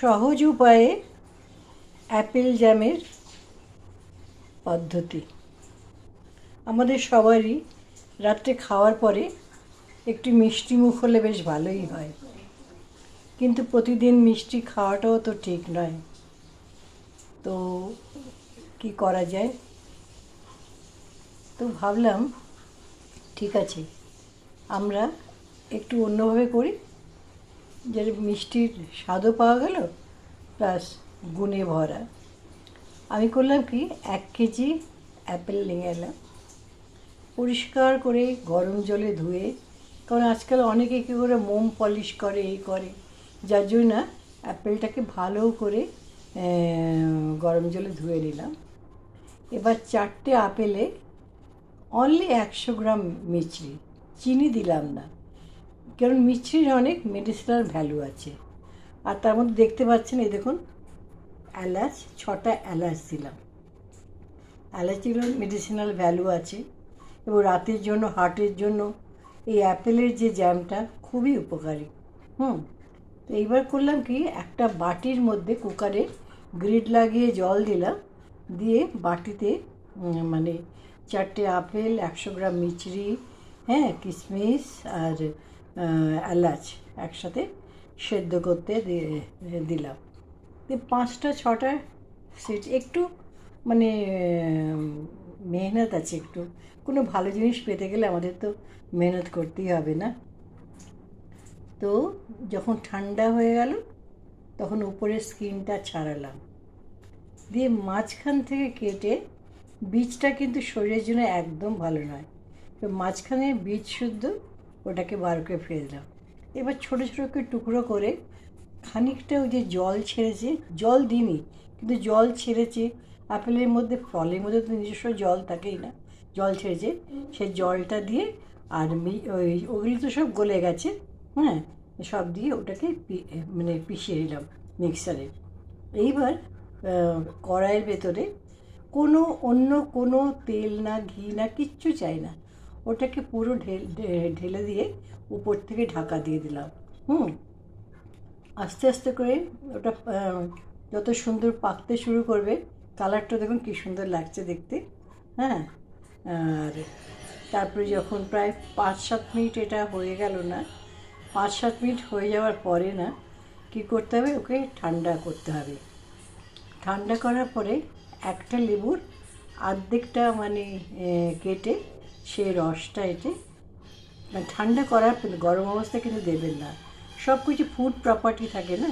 সহজ উপায়ে অ্যাপেল জ্যামের পদ্ধতি। আমাদের সবারই রাত্রে খাওয়ার পরে একটু মিষ্টি মুখ হলে বেশ ভালোই হয়, কিন্তু প্রতিদিন মিষ্টি খাওয়াটাও তো ঠিক নয়। তো কি করা যায়? তো ভাবলাম ঠিক আছে, আমরা একটু অন্যভাবে করি, যে মিষ্টির স্বাদও পাওয়া গেল প্লাস গুণে ভরা। আমি করলাম কি, 1 কেজি অ্যাপেল নিয়ে এলাম, পরিষ্কার করে গরম জলে ধুয়ে, কারণ আজকাল অনেকে কী করে মোম পলিশ করে, এই করে, যার জন্য না অ্যাপেলটাকে ভালো করে গরম জলে ধুয়ে নিলাম। এবার 4টে আপেলে অনলি 100 গ্রাম মিছরি, চিনি দিলাম না, কারণ মিছরির অনেক মেডিসিনাল ভ্যালু আছে। আর তার মধ্যে দেখতে পাচ্ছেন, এই দেখুন এলাচ, 6টা এলাচ দিলাম। এলাচিরও মেডিসিনাল ভ্যালু আছে এবং রাতের জন্য, হার্টের জন্য এই অ্যাপেলের যে জ্যামটা খুবই উপকারী। তো এইবার করলাম কি, একটা বাটির মধ্যে কুকারে গ্রিড লাগিয়ে জল দিলাম, দিয়ে বাটিতে মানে 4টে আপেল, 100 গ্রাম মিছরি, কিশমিশ আর এলাচ একসাথে সেদ্ধ করতে দিলাম। দিয়ে 5টা 6টা সিট, একটু মানে মেহনত আছে একটু। কোনো ভালো জিনিস পেতে গেলে আমাদের তো মেহনত করতেই হবে না। তো যখন ঠান্ডা হয়ে গেল তখন উপরের স্কিনটা ছাড়ালাম, দিয়ে মাঝখান থেকে কেটে, বীজটা কিন্তু শরীরের জন্য একদম ভালো নয়, তো মাঝখানে বীজ শুদ্ধ ওটাকে বার করে ফেলে দিলাম। এবার ছোটো ছোটো করে টুকরো করে খানিকটা ওই যে জল ছেড়েছে, জল দিইনি কিন্তু জল ছেড়েছে আপেলের মধ্যে, ফলের মধ্যে তো নিজস্ব জল থাকেই না, জল ছেড়েছে, সেই জলটা দিয়ে আর ওগুলো তো সব গলে গেছে, সব দিয়ে ওটাকে মানে পিষিয়ে নিলাম মিক্সারে। এইবার কড়াইয়ের ভেতরে অন্য কোনো তেল না, ঘি না, কিচ্ছু চাই না, ওটাকে পুরো ঢেলে দিয়ে উপর থেকে ঢাকা দিয়ে দিলাম। আস্তে আস্তে করে ওটা যত সুন্দর পাকতে শুরু করবে, কালারটা দেখুন কী সুন্দর লাগছে দেখতে। আর তারপরে যখন প্রায় 5-7 মিনিট এটা হয়ে গেল না, 5-7 মিনিট হয়ে যাওয়ার পরে না কী করতে হবে, ওকে ঠান্ডা করতে হবে। ঠান্ডা করার পরে একটা লেবুর অর্ধেকটা মানে কেটে সেই রসটা এতে, মানে ঠান্ডা করার গরম অবস্থায় কিন্তু দেবেন না, সব কিছু ফুড প্রপার্টি থাকে না,